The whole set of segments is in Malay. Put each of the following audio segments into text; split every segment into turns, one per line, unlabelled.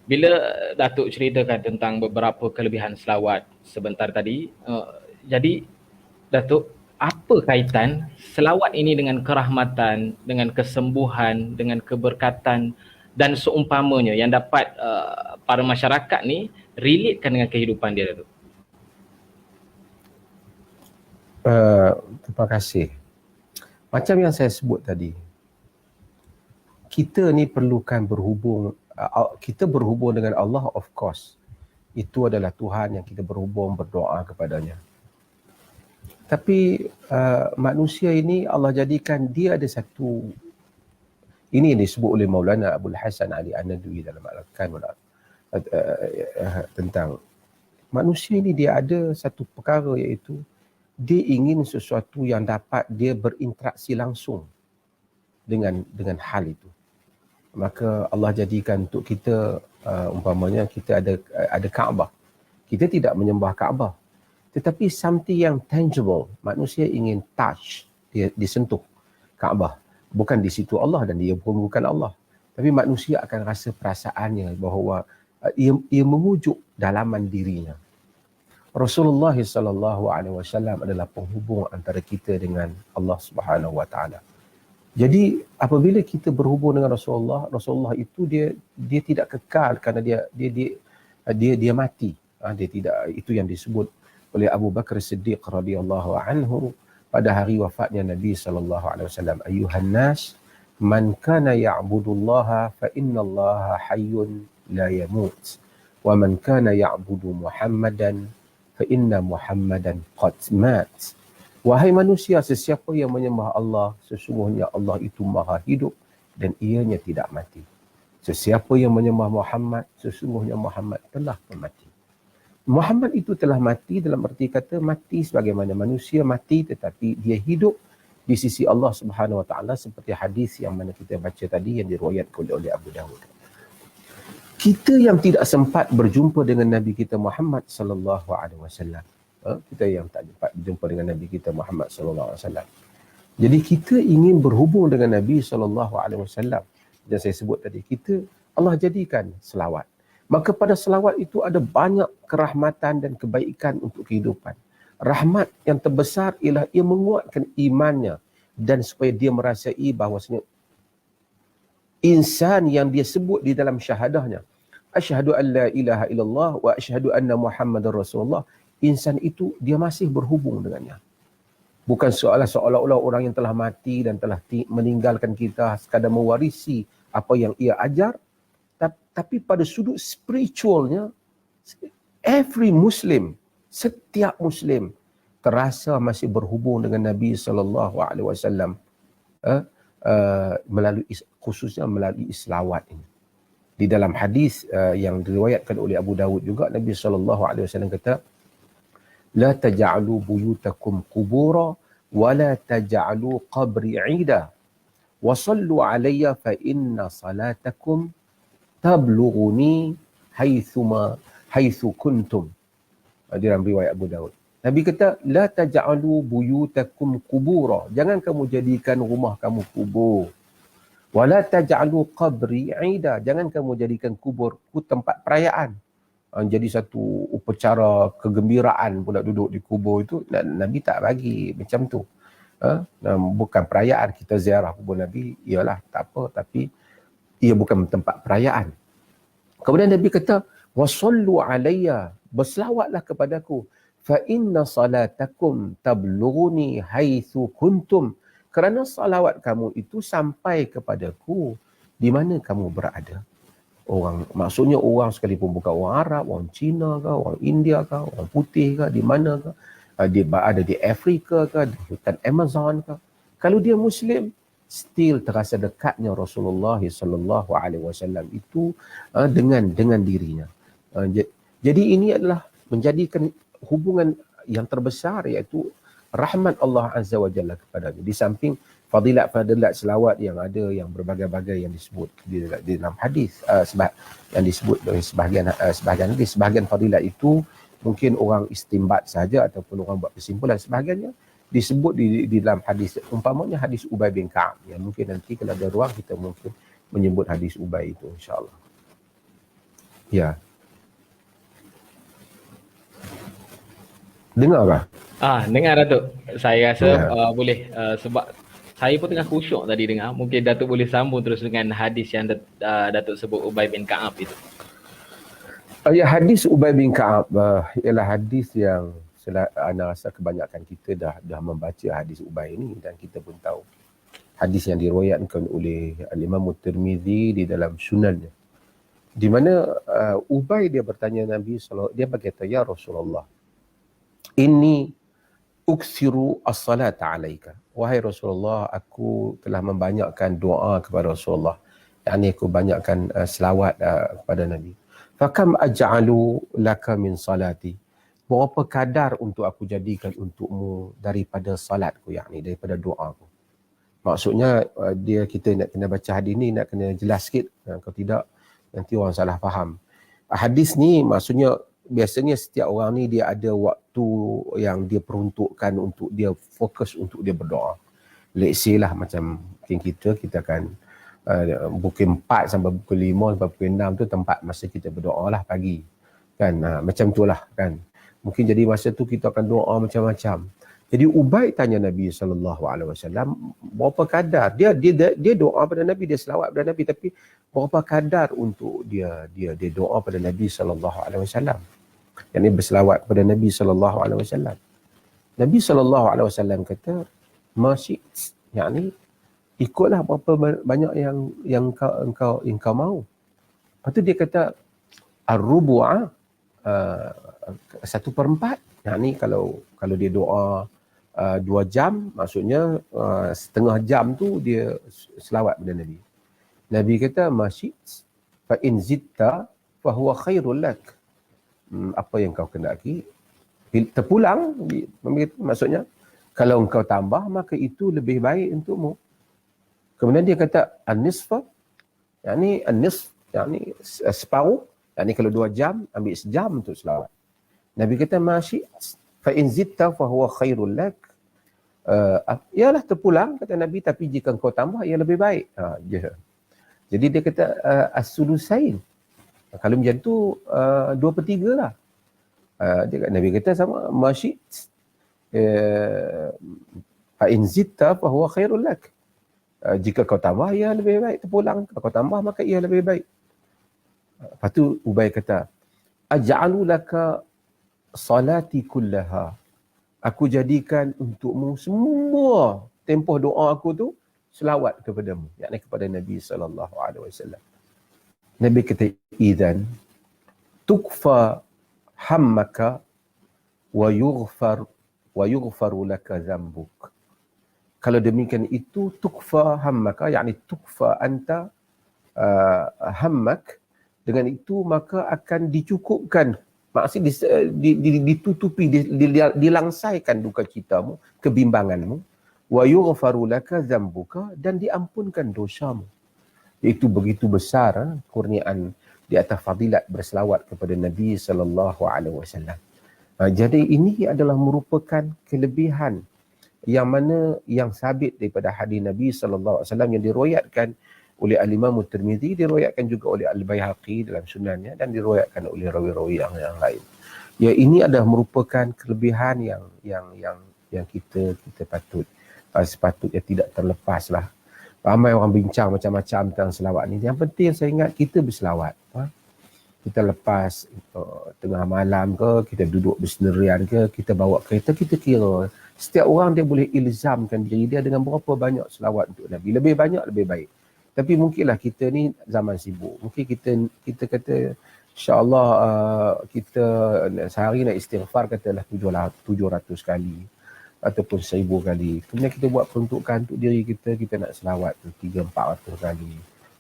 Bila Datuk ceritakan tentang beberapa kelebihan selawat sebentar tadi, jadi Datuk, apa kaitan selawat ini dengan kerahmatan, dengan kesembuhan, dengan keberkatan dan seumpamanya yang dapat para masyarakat ni relatekan dengan kehidupan dia, Datuk?
Terima kasih. Macam yang saya sebut tadi, kita ni perlukan kita berhubung dengan Allah, of course. Itu adalah Tuhan yang kita berhubung, berdoa kepadanya. Tapi manusia ini Allah jadikan dia ada satu, ini yang disebut oleh Maulana Abdul Hasan Ali An-Nadwi dalam Al-Kamil tentang manusia ini, dia ada satu perkara, iaitu dia ingin sesuatu yang dapat dia berinteraksi langsung dengan hal itu. Maka Allah jadikan untuk kita, umpamanya kita ada Kaabah. Kita tidak menyembah Kaabah, tetapi something yang tangible. Manusia ingin touch, dia disentuh Kaabah. Bukan di situ Allah dan dia pun bukan Allah. Tapi manusia akan rasa perasaannya bahawa ia memujuk dalaman dirinya. Rasulullah SAW adalah penghubung antara kita dengan Allah Subhanahu Wa Taala. Jadi apabila kita berhubung dengan Rasulullah, Rasulullah itu dia tidak kekal kerana dia mati. Dia tidak, itu yang disebut oleh Abu Bakar Siddiq radhiyallahu anhu pada hari wafatnya Nabi sallallahu alaihi wasallam, ayuhan nas man kana ya'budullaha fa innallaha hayyun la yamut wa man kana ya'budu Muhammadan fa inna Muhammadan qad mat. Wahai manusia, sesiapa yang menyembah Allah, sesungguhnya Allah itu maha hidup dan ianya tidak mati. Sesiapa yang menyembah Muhammad, sesungguhnya Muhammad telah mati. Muhammad itu telah mati dalam arti kata mati sebagaimana manusia mati, tetapi dia hidup di sisi Allah Subhanahu Wa Taala, seperti hadis yang mana kita baca tadi yang diriwayatkan oleh Abu Dawud. Kita yang tidak sempat berjumpa dengan Nabi kita Muhammad sallallahu alaihi wasallam, kita yang tak sempat berjumpa dengan Nabi kita Muhammad sallallahu alaihi wasallam. Jadi kita ingin berhubung dengan Nabi sallallahu alaihi wasallam. Dan saya sebut tadi, Allah jadikan selawat. Maka pada selawat itu ada banyak kerahmatan dan kebaikan untuk kehidupan. Rahmat yang terbesar ialah ia menguatkan imannya, dan supaya dia merasai bahawasanya insan yang dia sebut di dalam syahadahnya, asyhadu an la ilaha illallah wa asyhadu anna Muhammadar Rasulullah, insan itu dia masih berhubung dengannya. Bukan seolah-olah orang yang telah mati dan telah meninggalkan kita sekadar mewarisi apa yang ia ajar, tapi pada sudut spiritualnya, every Muslim, setiap Muslim terasa masih berhubung dengan Nabi sallallahu alaihi wasallam, khususnya melalui selawat ini. Di dalam hadis yang diriwayatkan oleh Abu Dawud juga, Nabi sallallahu alaihi wasallam kata, la taj'alu buyutakum qubura wa la taj'alu qabri 'ida wa sallu 'alayya fa inna salatakum tablughuni haitsu kuntum. Dalam riwayat Abu Dawud, Nabi kata, la taj'alu buyutakum qubura, jangan kamu jadikan rumah kamu kubur. Wala taj'alu qabri 'ida, jangan kamu jadikan kuburku tempat perayaan. Jadi satu upacara kegembiraan pula duduk di kubur itu. Nabi tak bagi macam tu. Bukan perayaan kita ziarah kubur Nabi, iyalah tak apa, tapi ia bukan tempat perayaan. Kemudian Nabi kata, wasallu alayya, berselawatlah kepadaku, fa inna salatakum tablughuni haitsu kuntum, kerana salawat kamu itu sampai kepadaku di mana kamu berada. Maksudnya orang sekalipun, bukan orang Arab, orang Cina ke, orang India ke, orang putih ke, di mana ke, dia ada di Afrika ke, di hutan Amazon ke, kalau dia Muslim, still terasa dekatnya Rasulullah sallallahu alaihi wasallam itu dengan dirinya. Jadi ini adalah menjadikan hubungan yang terbesar, iaitu rahmat Allah Azza wa Jalla kepadanya. Di samping fadilat selawat yang ada, yang berbagai-bagai yang disebut di dalam hadis, yang disebut oleh sebahagian hadis, sebahagian fadilat itu mungkin orang istimbat saja ataupun orang buat kesimpulan, sebahagiannya disebut di dalam hadis, umpamanya hadis Ubay bin Ka'ab, yang mungkin nanti kalau ada ruang kita mungkin menyebut hadis Ubay itu, insya-Allah. Ya. Dengar tak?
Dengar Datuk. Saya rasa
Ya.
boleh, sebab saya pun tengah khusyuk tadi dengar. Mungkin Datuk boleh sambung terus dengan hadis yang Datuk sebut Ubay bin Ka'ab itu.
Ya, hadis Ubay bin Ka'ab ialah hadis yang ana rasa kebanyakan kita dah membaca hadis Ubay ini, dan kita pun tahu hadis yang diriwayatkan oleh Imam Tirmizi di dalam sunannya, di mana Ubay dia bertanya Nabi SAW, dia berkata, ya Rasulullah, inni uksiru as-salata alaika. Wahai Rasulullah, aku telah membanyakkan doa kepada Rasulullah. Yakni aku banyakkan selawat kepada Nabi. Fakam aj'alu laka min salati. Berapa kadar untuk aku jadikan untukmu daripada salatku, yakni daripada doaku. Maksudnya kita nak kena baca hadis ni, nak kena jelas sikit. Kalau tidak nanti orang salah faham. Hadis ni maksudnya biasanya setiap orang ni dia ada waktu yang dia peruntukkan untuk dia fokus untuk dia berdoa. Let's say lah macam mungkin kita akan pukul 4 sampai pukul 5 sampai pukul 6 tu tempat masa kita berdoa lah pagi. Kan macam tu lah kan. Mungkin jadi masa tu kita akan doa macam-macam. Jadi Ubay tanya Nabi SAW, berapa kadar dia doa pada Nabi, dia selawat pada Nabi, tapi berapa kadar untuk dia doa pada Nabi SAW. Yang ni berselawat pada Nabi SAW. Nabi SAW kata, masih, yakni ikutlah berapa banyak yang engkau mau. Lepas tu dia kata ar-rubu'a, 1/4. Yakni kalau dia doa 2 jam, maksudnya setengah jam tu dia selawat pada Nabi. Nabi kata masih fa in zitta fa huwa khairul lak. Apa yang kau kendaki terpulang, maksudnya kalau engkau tambah maka itu lebih baik untukmu. Kemudian dia kata an-nisfa, yakni an-nisf, yakni separuh, yakni kalau 2 jam ambil sejam untuk selawat. Nabi kata masyi fa in zitta fa huwa khairul lak. Ialah terpulang kata Nabi, tapi jika engkau tambah ia lebih baik. Jadi dia kata as-sulusain. Kalau macam tu 2/3 lah. Nabi kata sama masyi fa in zitta fa huwa khairul lak. Jika kau tambah ia lebih baik, terpulang. Kalau kau tambah maka ia lebih baik. Lepas tu Ubay kata, aj'alu laka salati kullaha. Aku jadikan untukmu semua tempoh doa aku tu selawat kepadamu, yakni kepada Nabi SAW. Nabi kata, idzan tukfa hammaka wa yughfaru laka dzambuk. Kalau demikian itu tukfa hammaka, yakni tukfa anta hammak, dengan itu maka akan dicukupkan, maksudnya ditutupi, dilangsaikan duka citamu, kebimbanganmu, wa yughfaru laka dzambuka, dan diampunkan dosamu. Itu begitu besar kurniaan di atas fadilat berselawat kepada Nabi SAW. Jadi ini adalah merupakan kelebihan yang mana yang sabit daripada hadis Nabi SAW yang diriwayatkan oleh Al-Imam Tirmizi, diriwayatkan juga oleh Al-Baihaqi dalam sunannya, dan diriwayatkan oleh rawi-rawi yang lain. Ya, ini adalah merupakan kelebihan yang kita patut sepatutnya tidak terlepaslah. Ramai orang bincang macam-macam tentang selawat ni. Yang penting saya ingat kita berselawat. Kita lepas tengah malam ke, kita duduk bersendirian ke, kita bawa kereta, kita kira setiap orang dia boleh ilzamkan diri dia dengan berapa banyak selawat untuk Nabi. Lebih banyak lebih baik. Tapi mungkinlah kita ni zaman sibuk. Mungkin kita kata insya-Allah kita sehari nak istighfar katalah 700 kali ataupun 1000 kali. Kemudian kita buat peruntukan untuk diri kita nak selawat tu 300-400 kali.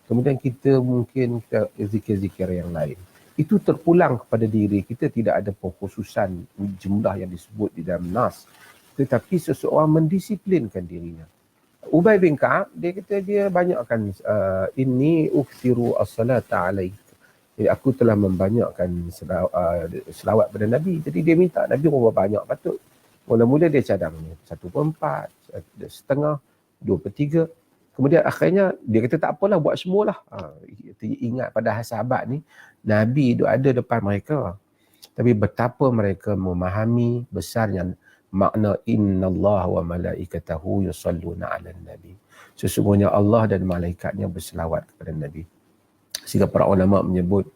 Kemudian kita mungkin zikir-zikir yang lain. Itu terpulang kepada diri kita, tidak ada pengkhususan jumlah yang disebut di dalam nas. Tetapi seseorang mendisiplinkan dirinya. Ubay bin Ka'ab, dia kata dia banyakkan inni uksiru as-salata alaik. Jadi aku telah membanyakkan selawat pada Nabi. Jadi dia minta Nabi berapa banyak patut. Mula-mula dia cadang 1/4, setengah, 2/3. Kemudian akhirnya dia kata tak apalah, buat semualah. Ingat pada sahabat ni, Nabi itu ada depan mereka. Tapi betapa mereka memahami besarnya makna innallah wa malaikatahu yusalluna 'alan nabi. Sesungguhnya Allah dan malaikatnya berselawat kepada Nabi. Sehingga para ulama menyebut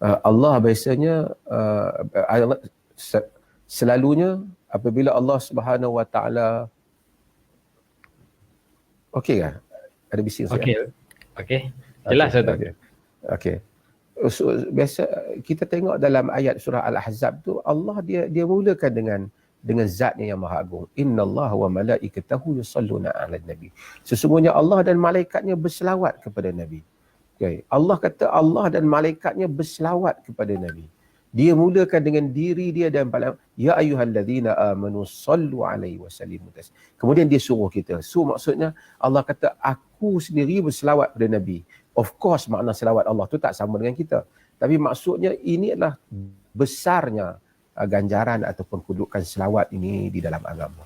Allah biasanya selalunya apabila Allah Subhanahu wa taala okey ke? Ada bising saya.
Okey. Jelas Ustaz.
Okey. So, biasa kita tengok dalam ayat surah Al-Ahzab tu, Allah dia mulakan dengan zatnya yang maha agung. Innallaha wa malaikatahu yusalluna 'alan nabi. Sesungguhnya Allah dan malaikatnya berselawat kepada Nabi. Okay. Allah kata Allah dan malaikatnya berselawat kepada Nabi. Dia mulakan dengan diri dia dan ya ayyuhallazina amanu sallu alaihi wasallimu taslim. Kemudian dia suruh kita. So maksudnya Allah kata aku sendiri berselawat pada Nabi. Of course makna selawat Allah tu tak sama dengan kita. Tapi maksudnya ini adalah besarnya ganjaran ataupun kedudukan selawat ini di dalam agama.